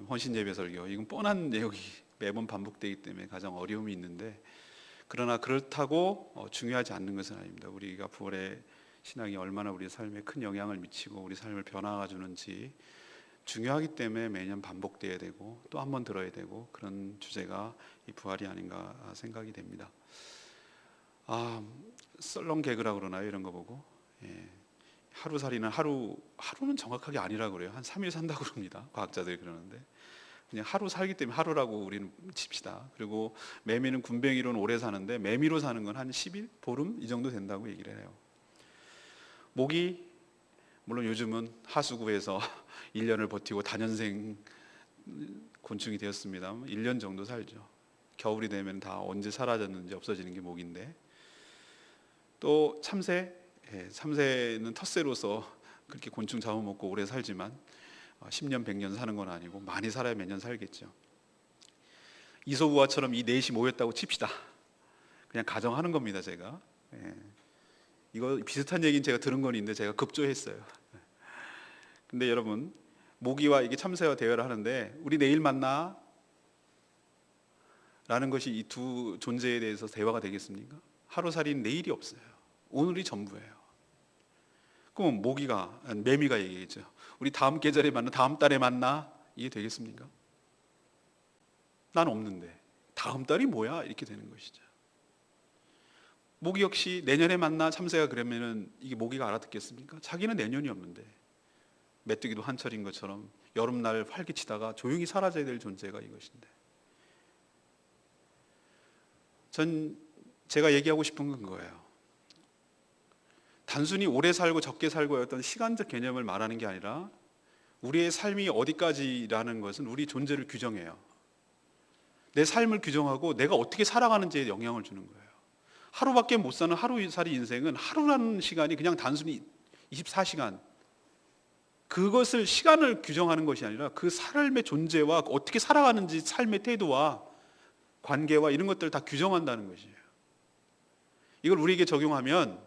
헌신 예배 설교, 이건 뻔한 내용이 매번 반복되기 때문에 가장 어려움이 있는데, 그러나 그렇다고 중요하지 않는 것은 아닙니다. 우리가 부활의 신앙이 얼마나 우리 삶에 큰 영향을 미치고 우리 삶을 변화가 주는지 중요하기 때문에 매년 반복돼야 되고 또 한 번 들어야 되고, 그런 주제가 이 부활이 아닌가 생각이 됩니다. 썰렁 개그라고 그러나요? 이런 거 보고. 하루살이는 하루는 정확하게 아니라고 그래요. 한 3일 산다고 그럽니다. 과학자들이 그러는데, 그냥 하루 살기 때문에 하루라고 우리는 칩시다. 그리고 매미는 군뱅이로는 오래 사는데 매미로 사는 건 한 10일, 보름 이 정도 된다고 얘기를 해요. 모기, 물론 요즘은 하수구에서 1년을 버티고 다년생 곤충이 되었습니다. 1년 정도 살죠. 겨울이 되면 다 언제 사라졌는지 없어지는 게 모기인데, 또 참새, 참새는 텃새로서 그렇게 곤충 잡아먹고 오래 살지만 10년, 100년 사는 건 아니고 많이 살아야 몇 년 살겠죠. 이소우화처럼 이 넷이 모였다고 칩시다. 그냥 가정하는 겁니다, 제가. 이거 비슷한 얘기는 제가 들은 건 있는데 제가 급조했어요. 근데 여러분, 모기와 이게 참새와 대화를 하는데 우리 내일 만나? 라는 것이 이 두 존재에 대해서 대화가 되겠습니까? 하루살이는 내일이 없어요. 오늘이 전부예요. 그럼 매미가 얘기했죠. 우리 다음 계절에 만나, 다음 달에 만나? 이게 되겠습니까? 난 없는데 다음 달이 뭐야? 이렇게 되는 것이죠. 모기 역시 내년에 만나, 참새가 그러면은 이게 모기가 알아듣겠습니까? 자기는 내년이 없는데, 메뚜기도 한철인 것처럼 여름날 활기치다가 조용히 사라져야 될 존재가 이것인데, 제가 얘기하고 싶은 건 그거예요. 단순히 오래 살고 적게 살고의 어떤 시간적 개념을 말하는 게 아니라 우리의 삶이 어디까지라는 것은 우리 존재를 규정해요. 내 삶을 규정하고 내가 어떻게 살아가는지에 영향을 주는 거예요. 하루밖에 못 사는 하루살이 인생은, 하루라는 시간이 그냥 단순히 24시간, 그것을 시간을 규정하는 것이 아니라 그 삶의 존재와 어떻게 살아가는지, 삶의 태도와 관계와 이런 것들을 다 규정한다는 것이에요. 이걸 우리에게 적용하면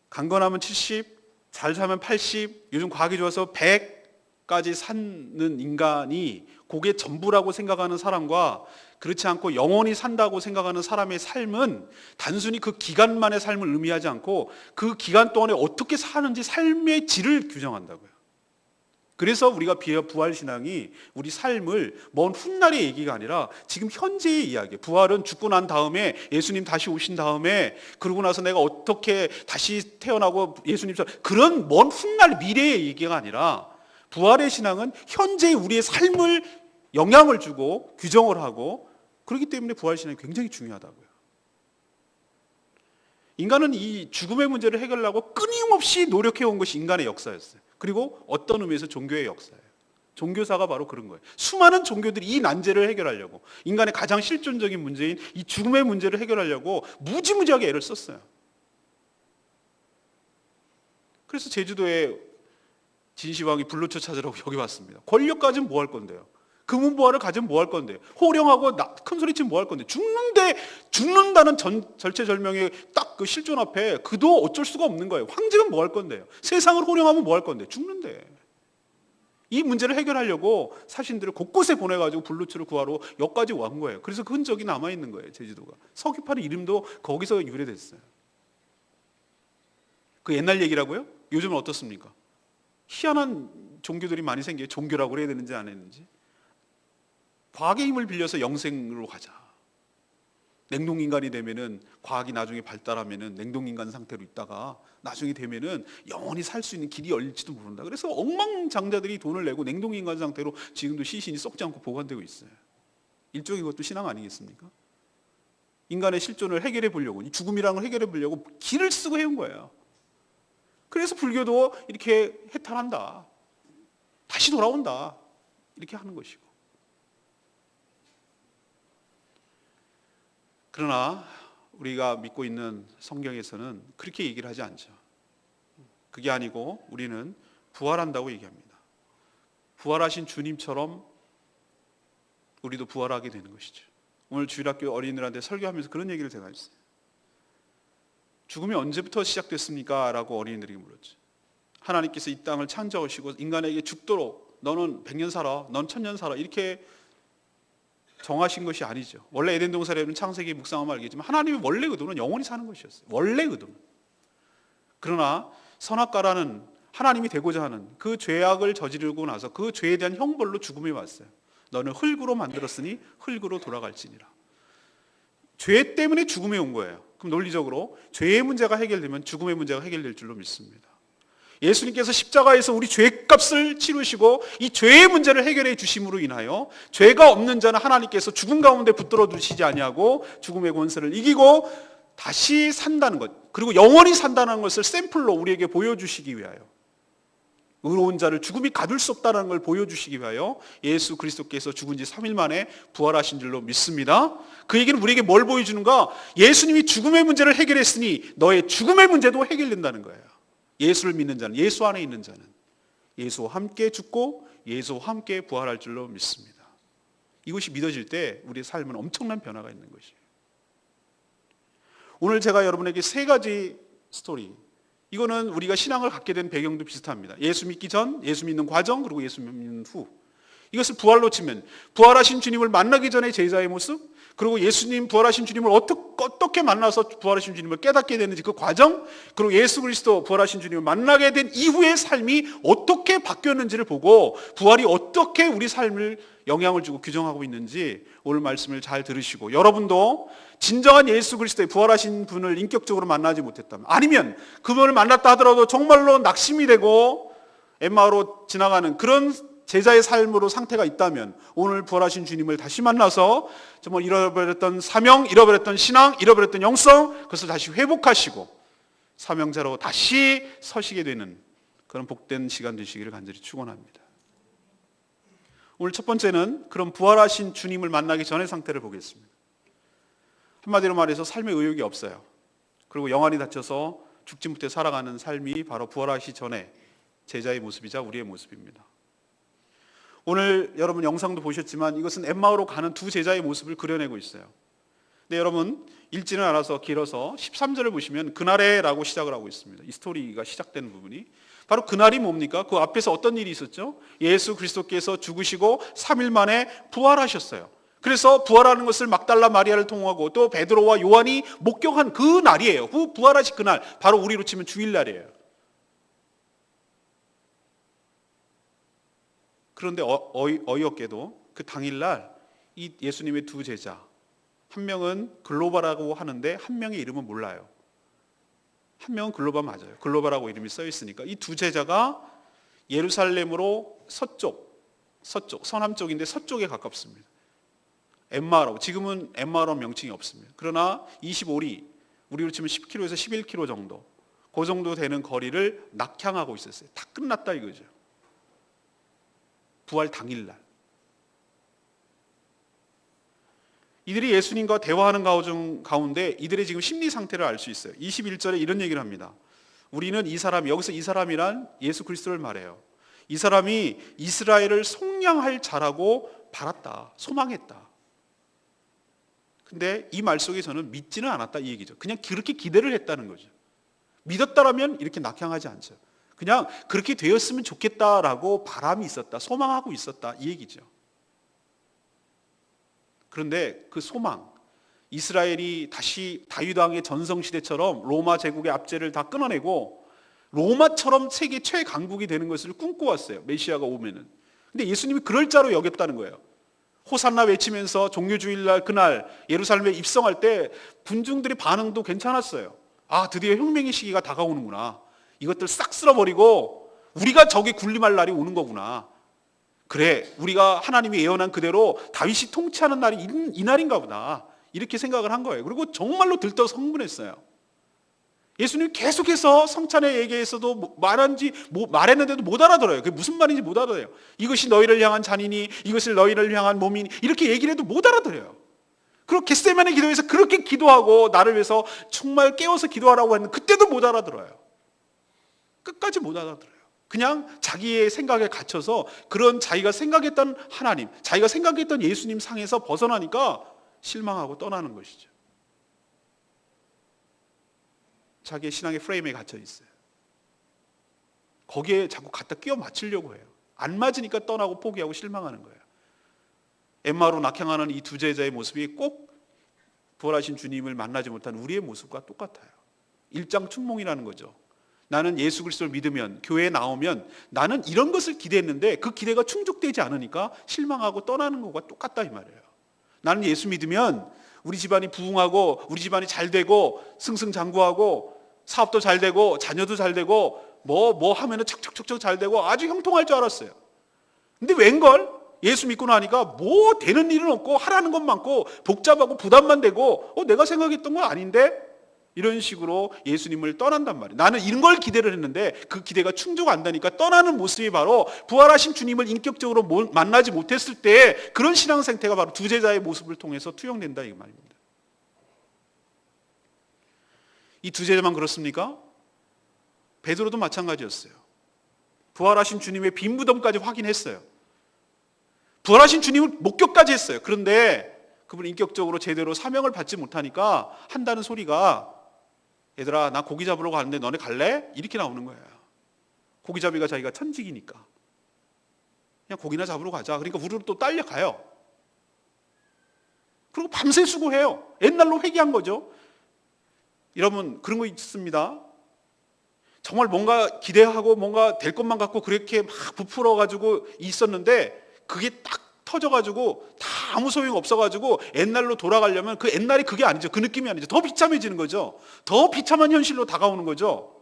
강건하면 70, 잘 살면 80, 요즘 과학이 좋아서 100까지 사는 인간이 그게 전부라고 생각하는 사람과 그렇지 않고 영원히 산다고 생각하는 사람의 삶은 단순히 그 기간만의 삶을 의미하지 않고 그 기간 동안에 어떻게 사는지 삶의 질을 규정한다고요. 그래서 우리가 부활신앙이 우리 삶을 먼 훗날의 얘기가 아니라 지금 현재의 이야기예요. 부활은 죽고 난 다음에, 예수님 다시 오신 다음에, 그러고 나서 내가 어떻게 다시 태어나고 예수님처럼, 그런 먼 훗날 미래의 얘기가 아니라, 부활의 신앙은 현재의 우리의 삶을 영향을 주고 규정을 하고, 그렇기 때문에 부활신앙이 굉장히 중요하다고요. 인간은 이 죽음의 문제를 해결하려고 끊임없이 노력해온 것이 인간의 역사였어요. 그리고 어떤 의미에서 종교의 역사예요. 종교사가 바로 그런 거예요. 수많은 종교들이 이 난제를 해결하려고, 인간의 가장 실존적인 문제인 이 죽음의 문제를 해결하려고 무지무지하게 애를 썼어요. 그래서 제주도에 진시황이 불로초 찾으라고 여기 왔습니다. 권력 가지면 뭐 할 건데요? 금은보화를 가지면 뭐 할 건데요? 호령하고 큰 소리 치면 뭐 할 건데? 죽는다는 절체절명의 딱 그 실존 앞에 그도 어쩔 수가 없는 거예요. 황제는 뭐 할 건데요? 세상을 호령하면 뭐 할 건데? 죽는데. 이 문제를 해결하려고 사신들을 곳곳에 보내가지고 불로초를 구하러 여기까지 온 거예요. 그래서 그 흔적이 남아있는 거예요, 제주도가. 서귀파는 이름도 거기서 유래됐어요. 그 옛날 얘기라고요? 요즘은 어떻습니까? 희한한 종교들이 많이 생겨요. 종교라고 그래야 되는지 안 했는지. 과학의 힘을 빌려서 영생으로 가자. 냉동인간이 되면은, 과학이 나중에 발달하면은 냉동인간 상태로 있다가 나중에 되면은 영원히 살 수 있는 길이 열릴지도 모른다. 그래서 억만장자들이 돈을 내고 냉동인간 상태로 지금도 시신이 썩지 않고 보관되고 있어요. 일종의 것도 신앙 아니겠습니까? 인간의 실존을 해결해 보려고, 이 죽음이라는 걸 해결해 보려고 길을 쓰고 해온 거예요. 그래서 불교도 이렇게 해탈한다, 다시 돌아온다, 이렇게 하는 것이고. 그러나 우리가 믿고 있는 성경에서는 그렇게 얘기를 하지 않죠. 그게 아니고 우리는 부활한다고 얘기합니다. 부활하신 주님처럼 우리도 부활하게 되는 것이죠. 오늘 주일학교 어린이들한테 설교하면서 그런 얘기를 제가 했어요. 죽음이 언제부터 시작됐습니까? 라고 어린이들에게 물었죠. 하나님께서 이 땅을 창조하시고 인간에게 죽도록 너는 100년 살아, 넌 1000년 살아 이렇게 정하신 것이 아니죠. 원래 에덴 동산에는 창세기 묵상하면 알겠지만 하나님의 원래 의도는 영원히 사는 것이었어요. 원래 의도는. 그러나 선악과라는 하나님이 되고자 하는 그 죄악을 저지르고 나서 그 죄에 대한 형벌로 죽음이 왔어요. 너는 흙으로 만들었으니 흙으로 돌아갈지니라. 죄 때문에 죽음이 온 거예요. 그럼 논리적으로 죄의 문제가 해결되면 죽음의 문제가 해결될 줄로 믿습니다. 예수님께서 십자가에서 우리 죄값을 치르시고 이 죄의 문제를 해결해 주심으로 인하여 죄가 없는 자는 하나님께서 죽음 가운데 붙들어 두시지 아니하고 죽음의 권세를 이기고 다시 산다는 것, 그리고 영원히 산다는 것을 샘플로 우리에게 보여주시기 위하여, 의로운 자를 죽음이 가둘 수 없다는 걸 보여주시기 위하여 예수 그리스도께서 죽은 지 3일 만에 부활하신 줄로 믿습니다. 그 얘기는 우리에게 뭘 보여주는가? 예수님이 죽음의 문제를 해결했으니 너의 죽음의 문제도 해결된다는 거예요. 예수를 믿는 자는, 예수 안에 있는 자는 예수와 함께 죽고 예수와 함께 부활할 줄로 믿습니다. 이것이 믿어질 때 우리의 삶은 엄청난 변화가 있는 것이에요. 오늘 제가 여러분에게 세 가지 스토리, 이거는 우리가 신앙을 갖게 된 배경도 비슷합니다. 예수 믿기 전, 예수 믿는 과정, 그리고 예수 믿는 후. 이것을 부활로 치면 부활하신 주님을 만나기 전에 제자의 모습, 그리고 예수님 부활하신 주님을 어떻게 만나서 부활하신 주님을 깨닫게 되는지 그 과정, 그리고 예수 그리스도 부활하신 주님을 만나게 된 이후의 삶이 어떻게 바뀌었는지를 보고 부활이 어떻게 우리 삶을 영향을 주고 규정하고 있는지 오늘 말씀을 잘 들으시고, 여러분도 진정한 예수 그리스도의 부활하신 분을 인격적으로 만나지 못했다면, 아니면 그분을 만났다 하더라도 정말로 낙심이 되고 엠마오로 지나가는 그런 제자의 삶으로 상태가 있다면 오늘 부활하신 주님을 다시 만나서 정말 잃어버렸던 사명, 잃어버렸던 신앙, 잃어버렸던 영성, 그것을 다시 회복하시고 사명자로 다시 서시게 되는 그런 복된 시간 되시기를 간절히 축원합니다. 오늘 첫 번째는 그런 부활하신 주님을 만나기 전의 상태를 보겠습니다. 한마디로 말해서 삶의 의욕이 없어요. 그리고 영안이 닫혀서 죽지 못해 살아가는 삶이 바로 부활하시 전에 제자의 모습이자 우리의 모습입니다. 오늘 여러분 영상도 보셨지만 이것은 엠마오로 가는 두 제자의 모습을 그려내고 있어요. 근데 여러분 읽지는 않아서 길어서 13절을 보시면 그날에라고 시작을 하고 있습니다. 이 스토리가 시작되는 부분이 바로 그날이 뭡니까? 그 앞에서 어떤 일이 있었죠? 예수 그리스도께서 죽으시고 3일 만에 부활하셨어요. 그래서 부활하는 것을 막달라 마리아를 통하고 또 베드로와 요한이 목격한 그 날이에요. 그 부활하신 그날, 바로 우리로 치면 주일날이에요. 그런데 어이없게도 그 당일날 이 예수님의 두 제자, 한 명은 글로바라고 하는데 한 명의 이름은 몰라요. 한 명은 글로바 맞아요. 글로바라고 이름이 써 있으니까 이 두 제자가 예루살렘으로 서남쪽인데 서쪽에 가깝습니다. 엠마오라고, 지금은 엠마오라는 명칭이 없습니다. 그러나 25리, 우리로 치면 10km에서 11km 정도, 그 정도 되는 거리를 낙향하고 있었어요. 다 끝났다 이거죠. 부활 당일날. 이들이 예수님과 대화하는 가운데 이들의 지금 심리 상태를 알 수 있어요. 21절에 이런 얘기를 합니다. 우리는 이 사람, 여기서 이 사람이란 예수 그리스도를 말해요. 이 사람이 이스라엘을 속량할 자라고 바랐다, 소망했다. 근데 이 말 속에 저는 믿지는 않았다 이 얘기죠. 그냥 그렇게 기대를 했다는 거죠. 믿었다라면 이렇게 낙향하지 않죠. 그냥 그렇게 되었으면 좋겠다라고 바람이 있었다, 소망하고 있었다 이 얘기죠. 그런데 그 소망, 이스라엘이 다시 다윗 왕의 전성시대처럼 로마 제국의 압제를 다 끊어내고 로마처럼 세계 최강국이 되는 것을 꿈꿔왔어요. 메시아가 오면은. 근데 예수님이 그럴 자로 여겼다는 거예요. 호산나 외치면서 종료주일날 그날 예루살렘에 입성할 때 군중들의 반응도 괜찮았어요. 아, 드디어 혁명의 시기가 다가오는구나. 이것들 싹 쓸어버리고 우리가 저기 군림할 날이 오는 거구나. 그래, 우리가 하나님이 예언한 그대로 다윗이 통치하는 날이 이 날인가 보다. 이렇게 생각을 한 거예요. 그리고 정말로 들떠서 흥분했어요. 예수님이 계속해서 성찬의 얘기에서도 말했는데도 못 알아들어요. 그게 무슨 말인지 못 알아들어요. 이것이 너희를 향한 잔이니, 이것을 너희를 향한 몸이니, 이렇게 얘기를 해도 못 알아들어요. 그리고 겟세마네 기도에서 그렇게 기도하고 나를 위해서 정말 깨워서 기도하라고 했는데 그때도 못 알아들어요. 끝까지 못 알아들어요. 그냥 자기의 생각에 갇혀서 그런 자기가 생각했던 하나님, 자기가 생각했던 예수님 상에서 벗어나니까 실망하고 떠나는 것이죠. 자기의 신앙의 프레임에 갇혀 있어요. 거기에 자꾸 갖다 끼워 맞추려고 해요. 안 맞으니까 떠나고 포기하고 실망하는 거예요. 엠마오로 낙향하는 이 두 제자의 모습이 꼭 부활하신 주님을 만나지 못한 우리의 모습과 똑같아요. 일장춘몽이라는 거죠. 나는 예수 그리스도를 믿으면, 교회에 나오면 나는 이런 것을 기대했는데 그 기대가 충족되지 않으니까 실망하고 떠나는 것과 똑같다 이 말이에요. 나는 예수 믿으면 우리 집안이 부흥하고 우리 집안이 잘 되고 승승장구하고 사업도 잘 되고 자녀도 잘 되고 뭐 하면은 척척척척 잘 되고 아주 형통할 줄 알았어요. 근데 웬걸? 예수 믿고 나니까 뭐 되는 일은 없고 하라는 것 많고 복잡하고 부담만 되고 내가 생각했던 건 아닌데? 이런 식으로 예수님을 떠난단 말이에요. 나는 이런 걸 기대를 했는데 그 기대가 충족 안 되니까 떠나는 모습이 바로 부활하신 주님을 인격적으로 만나지 못했을 때 그런 신앙 생태가 바로 두 제자의 모습을 통해서 투영된다 이 말입니다. 이 두 제자만 그렇습니까? 베드로도 마찬가지였어요. 부활하신 주님의 빈 무덤까지 확인했어요. 부활하신 주님을 목격까지 했어요. 그런데 그분 인격적으로 제대로 사명을 받지 못하니까 한다는 소리가 얘들아 나 고기 잡으러 가는데 너네 갈래? 이렇게 나오는 거예요. 고기잡이가 자기가 천직이니까 그냥 고기나 잡으러 가자. 그러니까 우르르 또 딸려가요. 그리고 밤새 수고해요. 옛날로 회귀한 거죠. 여러분 그런 거 있습니다. 정말 뭔가 기대하고 뭔가 될 것만 갖고 그렇게 막 부풀어 가지고 있었는데 그게 딱 터져가지고 다 아무 소용 없어가지고 옛날로 돌아가려면 그 옛날이 그게 아니죠. 그 느낌이 아니죠. 더 비참해지는 거죠. 더 비참한 현실로 다가오는 거죠.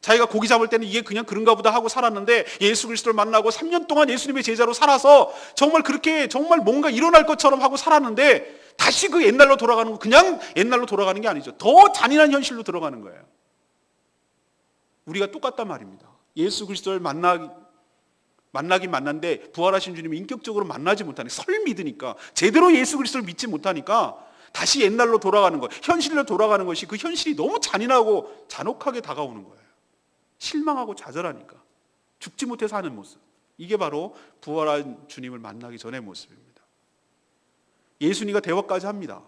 자기가 고기 잡을 때는 이게 그냥 그런가 보다 하고 살았는데 예수 그리스도를 만나고 3년 동안 예수님의 제자로 살아서 정말 그렇게 정말 뭔가 일어날 것처럼 하고 살았는데 다시 그 옛날로 돌아가는 거 그냥 옛날로 돌아가는 게 아니죠. 더 잔인한 현실로 들어가는 거예요. 우리가 똑같단 말입니다. 예수 그리스도를 만나긴 만났는데 부활하신 주님을 인격적으로 만나지 못하니까 설 믿으니까 제대로 예수 그리스도를 믿지 못하니까 다시 옛날로 돌아가는 것, 현실로 돌아가는 것이 그 현실이 너무 잔인하고 잔혹하게 다가오는 거예요. 실망하고 좌절하니까 죽지 못해 사는 모습. 이게 바로 부활한 주님을 만나기 전의 모습입니다. 예수님과 대화까지 합니다.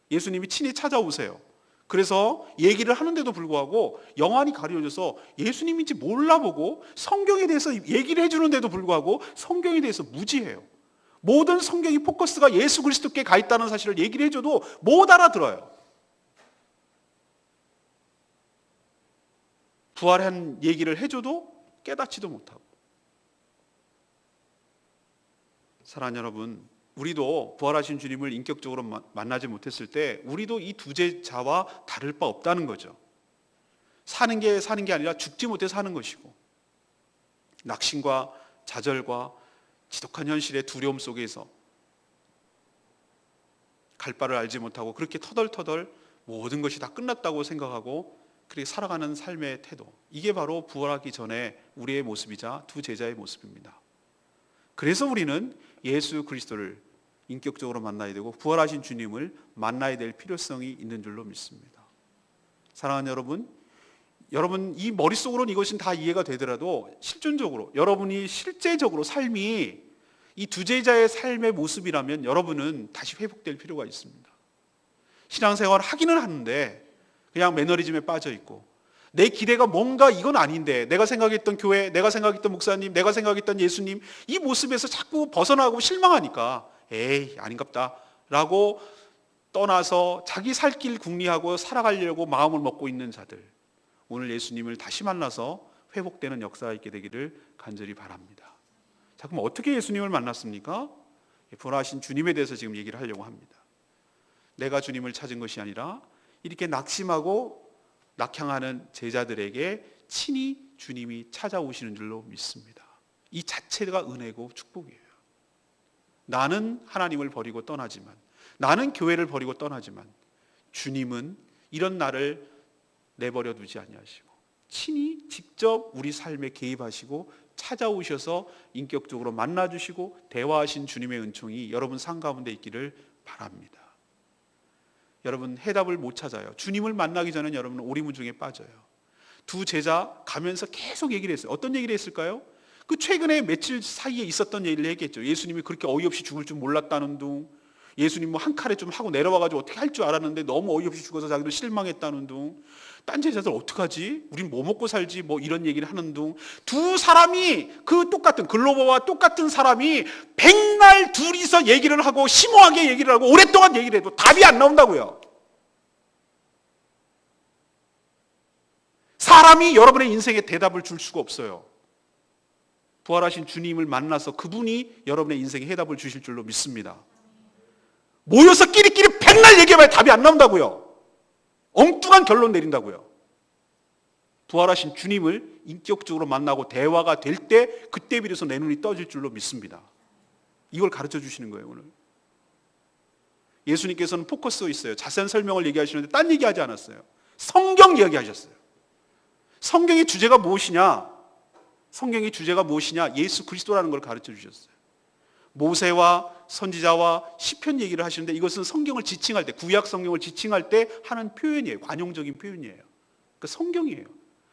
예수님이 친히 찾아오세요. 그래서 얘기를 하는데도 불구하고 영안이 가려져서 예수님인지 몰라보고 성경에 대해서 얘기를 해주는데도 불구하고 성경에 대해서 무지해요. 모든 성경이 포커스가 예수 그리스도께 가 있다는 사실을 얘기를 해줘도 못 알아들어요. 부활한 얘기를 해줘도 깨닫지도 못하고. 사랑하는 여러분, 우리도 부활하신 주님을 인격적으로 만나지 못했을 때 우리도 이 두 제자와 다를 바 없다는 거죠. 사는 게 아니라 죽지 못해 사는 것이고 낙심과 좌절과 지독한 현실의 두려움 속에서 갈 바를 알지 못하고 그렇게 터덜터덜 모든 것이 다 끝났다고 생각하고 그렇게 살아가는 삶의 태도, 이게 바로 부활하기 전에 우리의 모습이자 두 제자의 모습입니다. 그래서 우리는 예수 그리스도를 인격적으로 만나야 되고 부활하신 주님을 만나야 될 필요성이 있는 줄로 믿습니다. 사랑하는 여러분 이 머릿속으로는 이것은 다 이해가 되더라도 실존적으로 여러분이 실제적으로 삶이 이 두 제자의 삶의 모습이라면 여러분은 다시 회복될 필요가 있습니다. 신앙생활 하기는 하는데 그냥 매너리즘에 빠져 있고 내 기대가 뭔가 이건 아닌데 내가 생각했던 교회, 내가 생각했던 목사님, 내가 생각했던 예수님 이 모습에서 자꾸 벗어나고 실망하니까 에이 아닌갑다 라고 떠나서 자기 살 길 궁리하고 살아가려고 마음을 먹고 있는 자들, 오늘 예수님을 다시 만나서 회복되는 역사가 있게 되기를 간절히 바랍니다. 자, 그럼 어떻게 예수님을 만났습니까? 부활하신 주님에 대해서 지금 얘기를 하려고 합니다. 내가 주님을 찾은 것이 아니라 이렇게 낙심하고 낙향하는 제자들에게 친히 주님이 찾아오시는 줄로 믿습니다. 이 자체가 은혜고 축복이에요. 나는 하나님을 버리고 떠나지만, 나는 교회를 버리고 떠나지만 주님은 이런 나를 내버려 두지 아니하시고 친히 직접 우리 삶에 개입하시고 찾아오셔서 인격적으로 만나주시고 대화하신 주님의 은총이 여러분 삶 가운데 있기를 바랍니다. 여러분 해답을 못 찾아요. 주님을 만나기 전에 여러분은 오리무중에 빠져요. 두 제자 가면서 계속 얘기를 했어요. 어떤 얘기를 했을까요? 그 최근에 며칠 사이에 있었던 얘기를 얘기했죠. 예수님이 그렇게 어이없이 죽을 줄 몰랐다는 둥, 예수님 뭐 한 칼에 좀 하고 내려와가지고 어떻게 할 줄 알았는데 너무 어이없이 죽어서 자기도 실망했다는 둥. 딴 제자들 어떡하지? 우린 뭐 먹고 살지? 뭐 이런 얘기를 하는 둥. 두 사람이 그 똑같은 글로버와 똑같은 사람이 백날 둘이서 얘기를 하고 심오하게 얘기를 하고 오랫동안 얘기를 해도 답이 안 나온다고요. 사람이 여러분의 인생에 대답을 줄 수가 없어요. 부활하신 주님을 만나서 그분이 여러분의 인생에 해답을 주실 줄로 믿습니다. 모여서 끼리끼리 백날 얘기해봐야 답이 안 나온다고요. 엉뚱한 결론 내린다고요. 부활하신 주님을 인격적으로 만나고 대화가 될 때 그때 비로소 내 눈이 떠질 줄로 믿습니다. 이걸 가르쳐 주시는 거예요, 오늘. 예수님께서는 포커스가 있어요. 자세한 설명을 얘기하시는데 딴 얘기하지 않았어요. 성경 이야기하셨어요. 성경의 주제가 무엇이냐? 성경의 주제가 무엇이냐? 예수 그리스도라는 걸 가르쳐 주셨어요. 모세와 선지자와 시편 얘기를 하시는데 이것은 성경을 지칭할 때, 구약 성경을 지칭할 때 하는 표현이에요. 관용적인 표현이에요. 그러니까 성경이에요.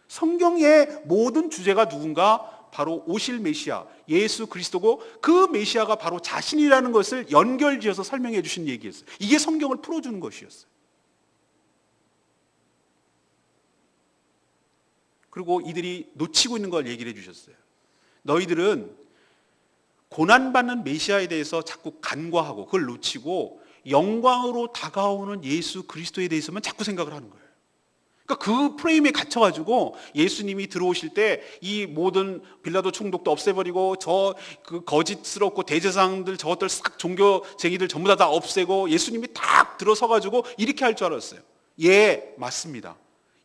성경의 모든 주제가 누군가? 바로 오실 메시아, 예수 그리스도고 그 메시아가 바로 자신이라는 것을 연결지어서 설명해 주신 얘기였어요. 이게 성경을 풀어주는 것이었어요. 그리고 이들이 놓치고 있는 걸 얘기를 해주셨어요. 너희들은 고난받는 메시아에 대해서 자꾸 간과하고 그걸 놓치고 영광으로 다가오는 예수 그리스도에 대해서만 자꾸 생각을 하는 거예요. 그러니까 그 프레임에 갇혀가지고 예수님이 들어오실 때 이 모든 빌라도 총독도 없애버리고 그 거짓스럽고 대제사장들 저것들 싹 종교쟁이들 전부 다 없애고 예수님이 딱 들어서가지고 이렇게 할 줄 알았어요. 예, 맞습니다.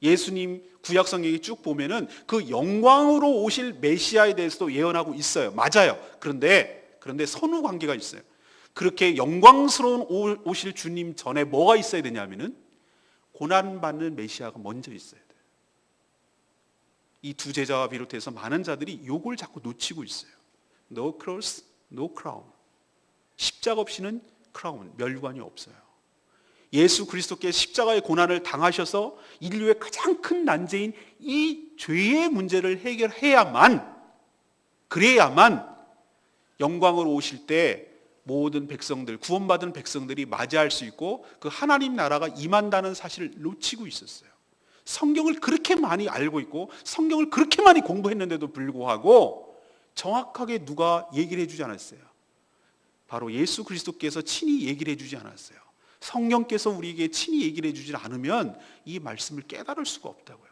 예수님 구약 성경에 쭉 보면은 그 영광으로 오실 메시아에 대해서도 예언하고 있어요. 맞아요. 그런데 선후 관계가 있어요. 그렇게 영광스러운 오실 주님 전에 뭐가 있어야 되냐면은 고난받는 메시아가 먼저 있어야 돼요. 이 두 제자와 비롯해서 많은 자들이 요걸 자꾸 놓치고 있어요. No cross, no crown. 십자가 없이는 크라운, 멸관이 없어요. 예수 그리스도께 십자가의 고난을 당하셔서 인류의 가장 큰 난제인 이 죄의 문제를 해결해야만, 그래야만 영광으로 오실 때 모든 백성들, 구원받은 백성들이 맞이할 수 있고 그 하나님 나라가 임한다는 사실을 놓치고 있었어요. 성경을 그렇게 많이 알고 있고 성경을 그렇게 많이 공부했는데도 불구하고 정확하게 누가 얘기를 해주지 않았어요. 바로 예수 그리스도께서 친히 얘기를 해주지 않았어요. 성령께서 우리에게 친히 얘기를 해주지 않으면 이 말씀을 깨달을 수가 없다고요.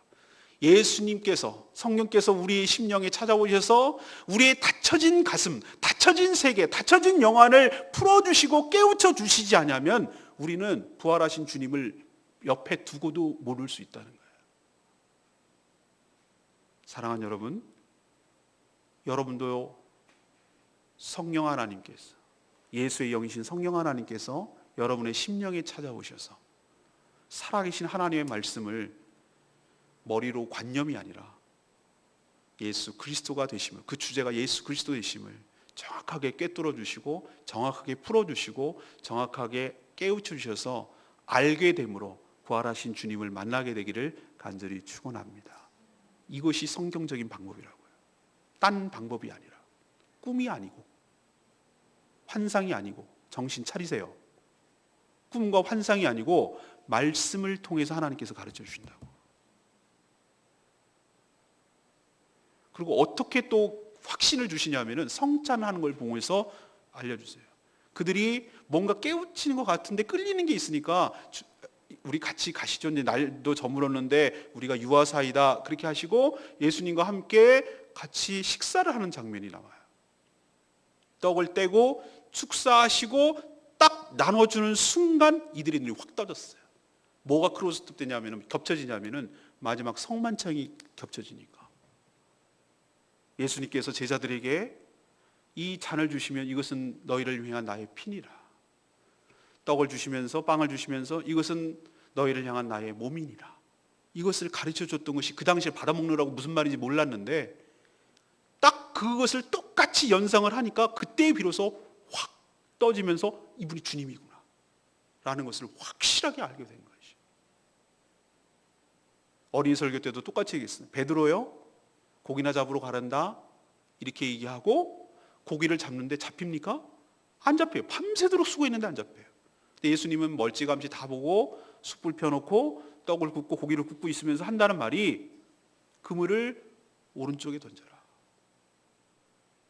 예수님께서, 성령께서 우리의 심령에 찾아오셔서 우리의 닫혀진 가슴, 닫혀진 세계, 닫혀진 영안을 풀어주시고 깨우쳐 주시지 않으면 우리는 부활하신 주님을 옆에 두고도 모를 수 있다는 거예요. 사랑하는 여러분, 여러분도 성령 하나님께서, 예수의 영이신 성령 하나님께서 여러분의 심령에 찾아오셔서 살아계신 하나님의 말씀을 머리로 관념이 아니라 예수 그리스도가 되심을, 그 주제가 예수 그리스도 되심을 정확하게 꿰뚫어 주시고 정확하게 풀어 주시고 정확하게 깨우쳐 주셔서 알게 됨으로 부활하신 주님을 만나게 되기를 간절히 축원합니다. 이것이 성경적인 방법이라고요. 딴 방법이 아니라, 꿈이 아니고 환상이 아니고, 정신 차리세요. 꿈과 환상이 아니고 말씀을 통해서 하나님께서 가르쳐 주신다고. 그리고 어떻게 또 확신을 주시냐면은 성찬하는 걸 보면서 알려주세요. 그들이 뭔가 깨우치는 것 같은데 끌리는 게 있으니까 우리 같이 가시죠. 날도 저물었는데 우리가 유아사이다. 그렇게 하시고 예수님과 함께 같이 식사를 하는 장면이 나와요. 떡을 떼고 축사하시고 딱 나눠주는 순간 이들의 눈이 확 떠졌어요. 뭐가 크로스되냐면 겹쳐지냐면은 마지막 성만찬이 겹쳐지니까. 예수님께서 제자들에게 이 잔을 주시면 이것은 너희를 위한 나의 피니라. 떡을 주시면서 빵을 주시면서 이것은 너희를 향한 나의 몸이니라. 이것을 가르쳐 줬던 것이 그 당시에 받아먹느라고 무슨 말인지 몰랐는데 딱 그것을 똑같이 연상을 하니까 그때 비로소 확 떠지면서 이분이 주님이구나 라는 것을 확실하게 알게 된 것이죠. 어린이 설교 때도 똑같이 얘기했어요. 베드로요, 고기나 잡으러 가란다 이렇게 얘기하고 고기를 잡는데 잡힙니까? 안 잡혀요. 밤새도록 수고했는데 안 잡혀요. 근데 예수님은 멀찌감치 다 보고 숯불 펴놓고 떡을 굽고 고기를 굽고 있으면서 한다는 말이 그물을 오른쪽에 던져라.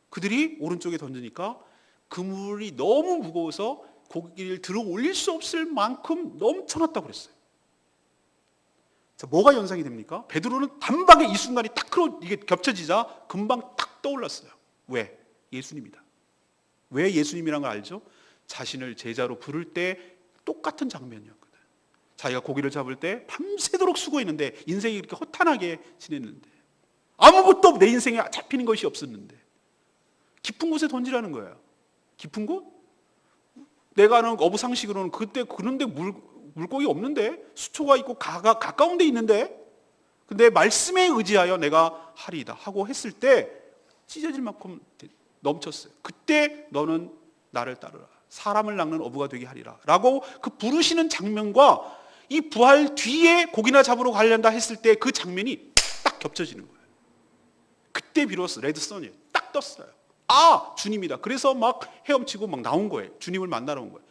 그들이 오른쪽에 던지니까 그물이 너무 무거워서 고기를 들어 올릴 수 없을 만큼 넘쳐났다고 그랬어요. 자, 뭐가 연상이 됩니까? 베드로는 단박에 이 순간이 딱 이게 겹쳐지자 금방 딱 떠올랐어요. 왜? 예수님이다. 왜 예수님이란 걸 알죠? 자신을 제자로 부를 때 똑같은 장면이었거든. 자기가 고기를 잡을 때 밤새도록 수고했는데 인생이 이렇게 허탄하게 지냈는데 아무것도 내 인생에 잡히는 것이 없었는데 깊은 곳에 던지라는 거예요. 깊은 곳? 내가 아는 어부상식으로는 그때 그런데 물고기 없는데 수초가 있고 가까운 데 있는데 근데 말씀에 의지하여 내가 하리이다 하고 했을 때 찢어질 만큼 넘쳤어요. 그때 너는 나를 따르라. 사람을 낚는 어부가 되게 하리라 라고 그 부르시는 장면과 이 부활 뒤에 고기나 잡으러 가려한다 했을 때 그 장면이 딱 겹쳐지는 거예요. 그때 비로소 레드선이 딱 떴어요. 아, 주님이다. 그래서 막 헤엄치고 막 나온 거예요. 주님을 만나러 온 거예요.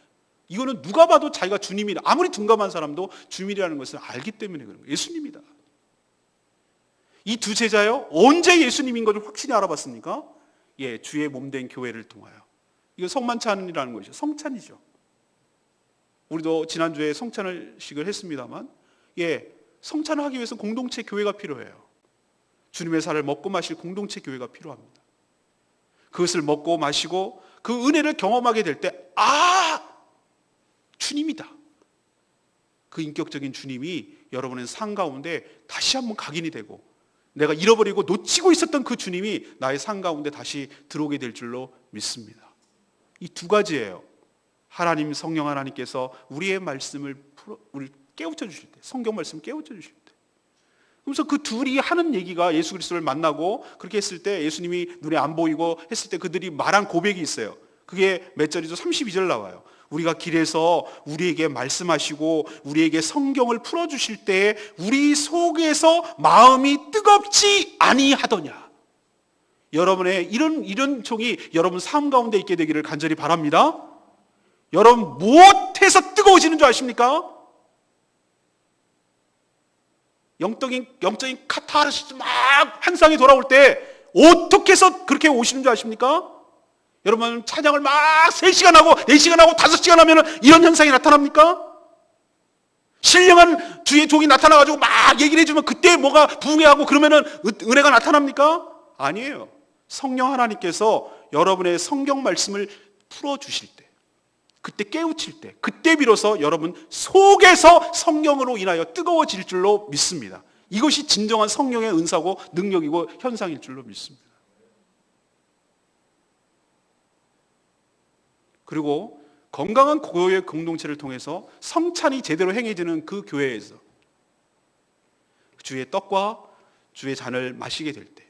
이거는 누가 봐도 자기가 주님이다. 아무리 둔감한 사람도 주님이라는 것을 알기 때문에 그런 거예요. 예수님이다. 이 두 제자요. 언제 예수님인 것을 확실히 알아봤습니까? 예, 주의 몸된 교회를 통하여. 이거 성만찬이라는 것이죠. 성찬이죠. 우리도 지난주에 성찬식을 했습니다만, 예, 성찬을 하기 위해서 공동체 교회가 필요해요. 주님의 살을 먹고 마실 공동체 교회가 필요합니다. 그것을 먹고 마시고 그 은혜를 경험하게 될 때, 아! 주님이다. 그 인격적인 주님이 여러분의 삶 가운데 다시 한번 각인이 되고 내가 잃어버리고 놓치고 있었던 그 주님이 나의 삶 가운데 다시 들어오게 될 줄로 믿습니다. 이 두 가지예요. 하나님, 성령 하나님께서 우리의 말씀을 우리 깨우쳐 주실 때, 성경 말씀 깨우쳐 주실 때, 그래서 그 둘이 하는 얘기가 예수 그리스도를 만나고 그렇게 했을 때 예수님이 눈에 안 보이고 했을 때 그들이 말한 고백이 있어요. 그게 몇 절이죠? 32절 나와요. 우리가 길에서 우리에게 말씀하시고 우리에게 성경을 풀어주실 때 우리 속에서 마음이 뜨겁지 아니하더냐. 여러분의 이런 종이 여러분 삶 가운데 있게 되기를 간절히 바랍니다. 여러분 무엇해서 뜨거워지는 줄 아십니까? 영적인 카타르시스 막 한상이 돌아올 때 어떻게 해서 그렇게 오시는 줄 아십니까? 여러분 찬양을 막 3시간 하고 4시간 하고 5시간 하면 이런 현상이 나타납니까? 신령한 주의 종이 나타나가지고 막 얘기를 해주면 그때 뭐가 부흥해하고 그러면 은혜가 나타납니까? 아니에요. 성령 하나님께서 여러분의 성경 말씀을 풀어주실 때, 그때 깨우칠 때, 그때 비로소 여러분 속에서 성령으로 인하여 뜨거워질 줄로 믿습니다. 이것이 진정한 성령의 은사고 능력이고 현상일 줄로 믿습니다. 그리고 건강한 교회 공동체를 통해서 성찬이 제대로 행해지는 그 교회에서 주의 떡과 주의 잔을 마시게 될 때,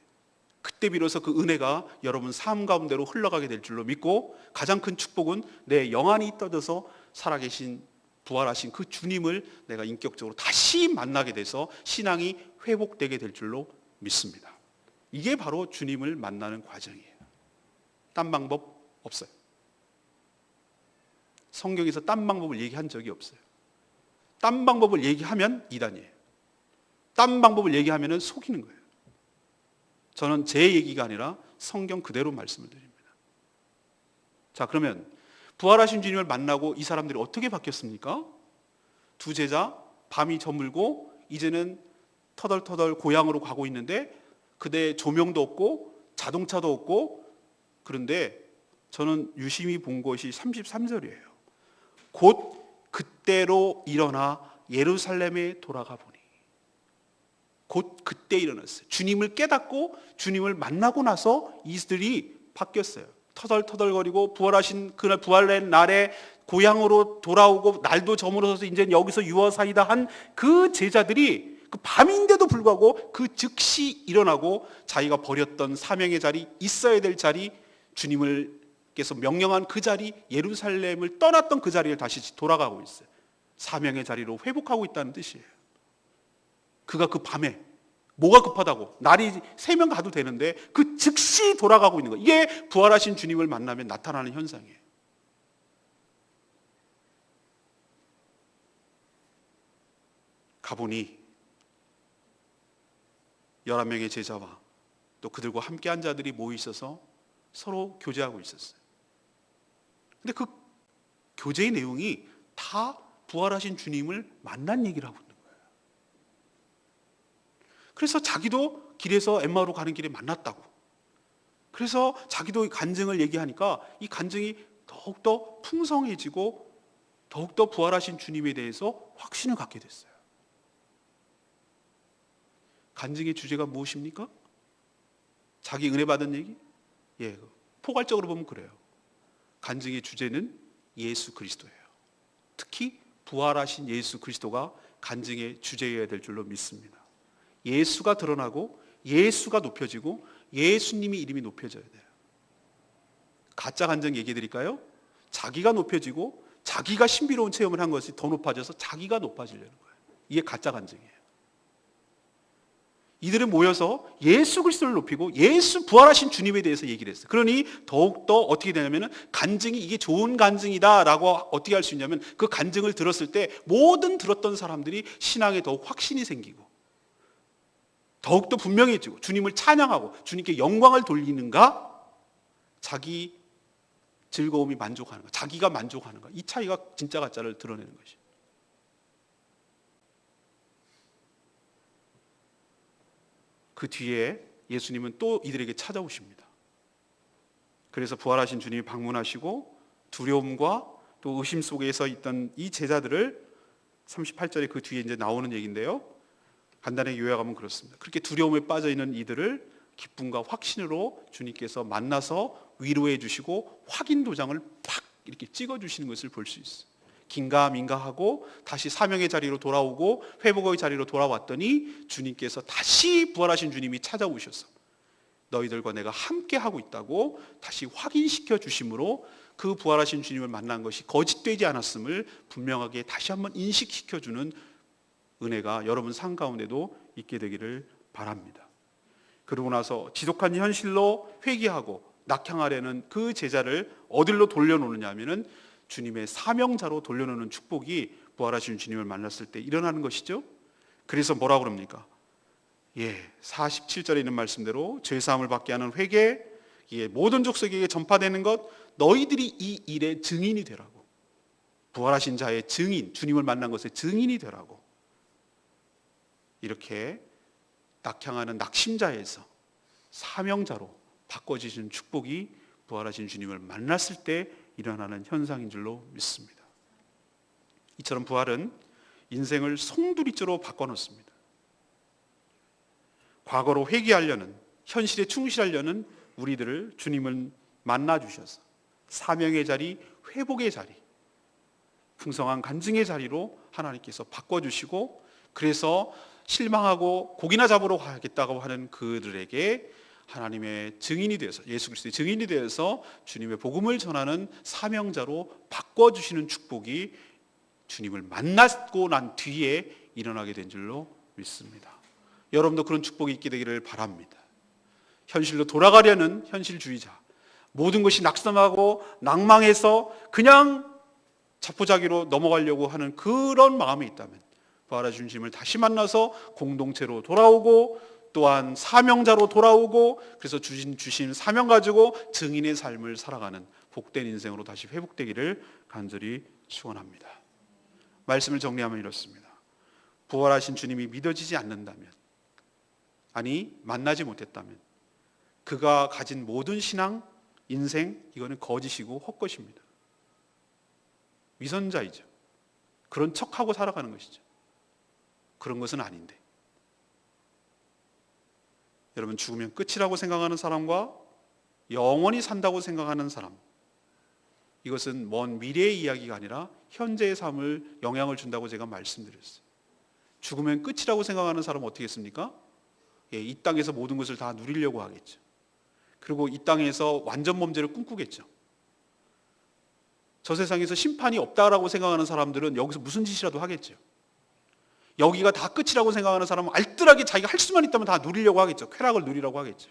그때 비로소 그 은혜가 여러분 삶 가운데로 흘러가게 될 줄로 믿고, 가장 큰 축복은 내 영안이 떠져서 살아계신 부활하신 그 주님을 내가 인격적으로 다시 만나게 돼서 신앙이 회복되게 될 줄로 믿습니다. 이게 바로 주님을 만나는 과정이에요. 딴 방법 없어요. 성경에서 딴 방법을 얘기한 적이 없어요. 딴 방법을 얘기하면 이단이에요. 딴 방법을 얘기하면 속이는 거예요. 저는 제 얘기가 아니라 성경 그대로 말씀을 드립니다. 자, 그러면 부활하신 주님을 만나고 이 사람들이 어떻게 바뀌었습니까? 두 제자 밤이 저물고 이제는 터덜터덜 고향으로 가고 있는데 그대 조명도 없고 자동차도 없고, 그런데 저는 유심히 본 것이 33절이에요. 곧 그때로 일어나 예루살렘에 돌아가 보니. 곧 그때 일어났어요. 주님을 깨닫고 주님을 만나고 나서 이들이 바뀌었어요. 터덜터덜거리고 부활하신 그날 부활된 날에 고향으로 돌아오고 날도 저물어서 이제 여기서 유언사이다 한 그 제자들이 그 밤인데도 불구하고 그 즉시 일어나고 자기가 버렸던 사명의 자리, 있어야 될 자리, 주님께서 명령한 그 자리, 예루살렘을 떠났던 그 자리를 다시 돌아가고 있어요. 사명의 자리로 회복하고 있다는 뜻이에요. 그가 그 밤에 뭐가 급하다고, 날이 새면 가도 되는데 그 즉시 돌아가고 있는 거예요. 이게 부활하신 주님을 만나면 나타나는 현상이에요. 가보니 11명의 제자와 또 그들과 함께한 자들이 모여 있어서 서로 교제하고 있었어요. 근데 그 교제의 내용이 다 부활하신 주님을 만난 얘기를 하고 있는 거예요. 그래서 자기도 길에서 엠마오로 가는 길에 만났다고. 그래서 자기도 간증을 얘기하니까 이 간증이 더욱더 풍성해지고 더욱더 부활하신 주님에 대해서 확신을 갖게 됐어요. 간증의 주제가 무엇입니까? 자기 은혜 받은 얘기? 예, 포괄적으로 보면 그래요. 간증의 주제는 예수 그리스도예요. 특히 부활하신 예수 그리스도가 간증의 주제여야 될 줄로 믿습니다. 예수가 드러나고 예수가 높여지고 예수님이 이름이 높여져야 돼요. 가짜 간증 얘기해 드릴까요? 자기가 높여지고 자기가 신비로운 체험을 한 것이 더 높아져서 자기가 높아지려는 거예요. 이게 가짜 간증이에요. 이들은 모여서 예수 그리스도를 높이고 예수 부활하신 주님에 대해서 얘기를 했어요. 그러니 더욱더 어떻게 되냐면 간증이 이게 좋은 간증이다라고 어떻게 할 수 있냐면 그 간증을 들었을 때 모든 들었던 사람들이 신앙에 더욱 확신이 생기고 더욱더 분명해지고 주님을 찬양하고 주님께 영광을 돌리는가 자기 즐거움이 만족하는가 자기가 만족하는가 이 차이가 진짜 가짜를 드러내는 것이죠. 그 뒤에 예수님은 또 이들에게 찾아오십니다. 그래서 부활하신 주님이 방문하시고 두려움과 또 의심 속에서 있던 이 제자들을 38절에 그 뒤에 이제 나오는 얘기인데요. 간단하게 요약하면 그렇습니다. 그렇게 두려움에 빠져 있는 이들을 기쁨과 확신으로 주님께서 만나서 위로해 주시고 확인 도장을 팍 이렇게 찍어 주시는 것을 볼 수 있어요. 긴가민가하고 다시 사명의 자리로 돌아오고 회복의 자리로 돌아왔더니 주님께서 다시 부활하신 주님이 찾아오셔서 너희들과 내가 함께 하고 있다고 다시 확인시켜 주심으로 그 부활하신 주님을 만난 것이 거짓되지 않았음을 분명하게 다시 한번 인식시켜 주는 은혜가 여러분 삶 가운데도 있게 되기를 바랍니다. 그러고 나서 지독한 현실로 회개하고 낙향하려는 그 제자를 어디로 돌려놓느냐 하면은 주님의 사명자로 돌려놓는 축복이 부활하신 주님을 만났을 때 일어나는 것이죠. 그래서 뭐라고 그럽니까? 47절에 있는 말씀대로 죄사함을 받게 하는 회개, 모든 족속에게 전파되는 것, 너희들이 이 일의 증인이 되라고. 부활하신 자의 증인, 주님을 만난 것의 증인이 되라고. 이렇게 낙향하는 낙심자에서 사명자로 바꿔지신 축복이 부활하신 주님을 만났을 때 일어나는 현상인 줄로 믿습니다. 이처럼 부활은 인생을 송두리째로 바꿔놓습니다. 과거로 회개하려는 현실에 충실하려는 우리들을 주님은 만나주셔서 사명의 자리, 회복의 자리, 풍성한 간증의 자리로 하나님께서 바꿔주시고 그래서 실망하고 고기나 잡으러 가겠다고 하는 그들에게 하나님의 증인이 되어서 예수 그리스도의 증인이 되어서 주님의 복음을 전하는 사명자로 바꿔주시는 축복이 주님을 만나고 난 뒤에 일어나게 된 줄로 믿습니다. 여러분도 그런 축복이 있게 되기를 바랍니다. 현실로 돌아가려는 현실주의자, 모든 것이 낙선하고 낭망해서 그냥 자포자기로 넘어가려고 하는 그런 마음이 있다면 부활하신 주님을 다시 만나서 공동체로 돌아오고 또한 사명자로 돌아오고 그래서 주신 사명 가지고 증인의 삶을 살아가는 복된 인생으로 다시 회복되기를 간절히 축원합니다. 말씀을 정리하면 이렇습니다. 부활하신 주님이 믿어지지 않는다면 아니 만나지 못했다면 그가 가진 모든 신앙, 인생 이거는 거짓이고 헛것입니다. 위선자이죠. 그런 척하고 살아가는 것이죠. 그런 것은 아닌데 여러분 죽으면 끝이라고 생각하는 사람과 영원히 산다고 생각하는 사람 이것은 먼 미래의 이야기가 아니라 현재의 삶을 영향을 준다고 제가 말씀드렸어요. 죽으면 끝이라고 생각하는 사람은 어떻게 했습니까? 이 땅에서 모든 것을 다 누리려고 하겠죠. 그리고 이 땅에서 완전 범죄를 꿈꾸겠죠. 저 세상에서 심판이 없다라고 생각하는 사람들은 여기서 무슨 짓이라도 하겠죠. 여기가 다 끝이라고 생각하는 사람은 알뜰하게 자기가 할 수만 있다면 다 누리려고 하겠죠. 쾌락을 누리려고 하겠죠.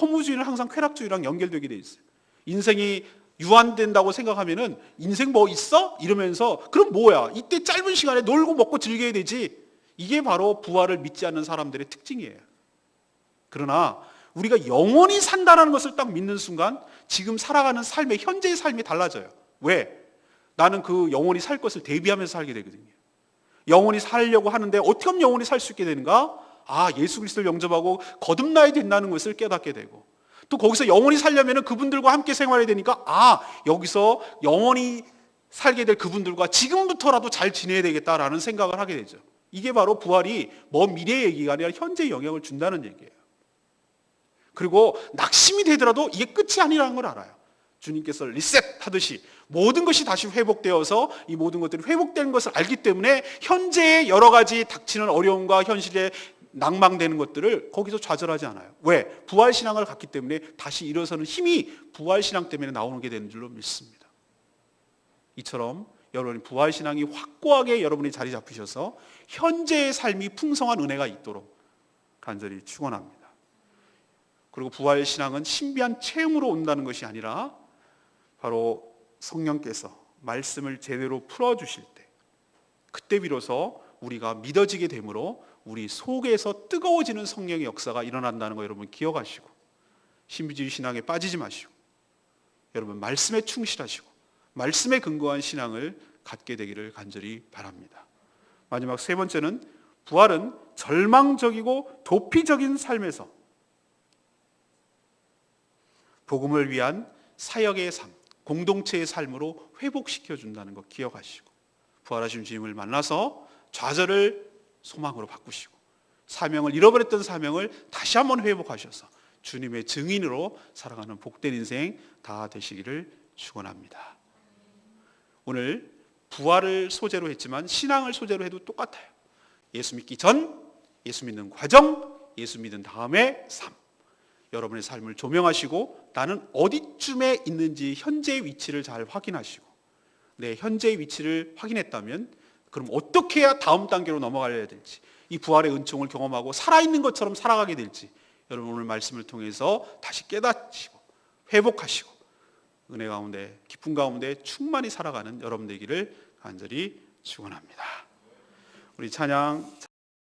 허무주의는 항상 쾌락주의랑 연결되게 돼 있어요. 인생이 유한된다고 생각하면은 인생 뭐 있어? 이러면서 그럼 뭐야? 이때 짧은 시간에 놀고 먹고 즐겨야 되지. 이게 바로 부활을 믿지 않는 사람들의 특징이에요. 그러나 우리가 영원히 산다는 것을 딱 믿는 순간 지금 살아가는 삶의 현재의 삶이 달라져요. 왜? 나는 그 영원히 살 것을 대비하면서 살게 되거든요. 영원히 살려고 하는데 어떻게 하면 영원히 살 수 있게 되는가? 예수 그리스도를 영접하고 거듭나야 된다는 것을 깨닫게 되고, 또 거기서 영원히 살려면 그분들과 함께 생활해야 되니까 여기서 영원히 살게 될 그분들과 지금부터라도 잘 지내야 되겠다라는 생각을 하게 되죠. 이게 바로 부활이 먼 미래의 얘기가 아니라 현재의 영향을 준다는 얘기예요. 그리고 낙심이 되더라도 이게 끝이 아니라는 걸 알아요. 주님께서 리셋하듯이 모든 것이 다시 회복되어서 이 모든 것들이 회복되는 것을 알기 때문에 현재의 여러 가지 닥치는 어려움과 현실에 낭망되는 것들을 거기서 좌절하지 않아요. 왜? 부활신앙을 갖기 때문에 다시 일어서는 힘이 부활신앙 때문에 나오게 되는 줄로 믿습니다. 이처럼 여러분이 부활신앙이 확고하게 여러분이 자리 잡히셔서 현재의 삶이 풍성한 은혜가 있도록 간절히 축원합니다. 그리고 부활신앙은 신비한 체험으로 온다는 것이 아니라 바로 성령께서 말씀을 제대로 풀어주실 때, 그때 비로소 우리가 믿어지게 되므로 우리 속에서 뜨거워지는 성령의 역사가 일어난다는 거 여러분 기억하시고, 신비주의 신앙에 빠지지 마시고 여러분 말씀에 충실하시고 말씀에 근거한 신앙을 갖게 되기를 간절히 바랍니다. 마지막 세 번째는 부활은 절망적이고 도피적인 삶에서 복음을 위한 사역의 삶, 공동체의 삶으로 회복시켜준다는 거 기억하시고, 부활하신 주님을 만나서 좌절을 소망으로 바꾸시고 사명을 잃어버렸던 사명을 다시 한번 회복하셔서 주님의 증인으로 살아가는 복된 인생 다 되시기를 축원합니다. 오늘 부활을 소재로 했지만 신앙을 소재로 해도 똑같아요. 예수 믿기 전, 예수 믿는 과정, 예수 믿은 다음의 삶. 여러분의 삶을 조명하시고 나는 어디쯤에 있는지 현재의 위치를 잘 확인하시고, 내 현재의 위치를 확인했다면 그럼 어떻게 해야 다음 단계로 넘어가야 될지, 이 부활의 은총을 경험하고 살아있는 것처럼 살아가게 될지 여러분 오늘 말씀을 통해서 다시 깨닫시고 회복하시고 은혜 가운데 기쁨 가운데 충만히 살아가는 여러분 되기를 간절히 축원합니다. 우리 찬양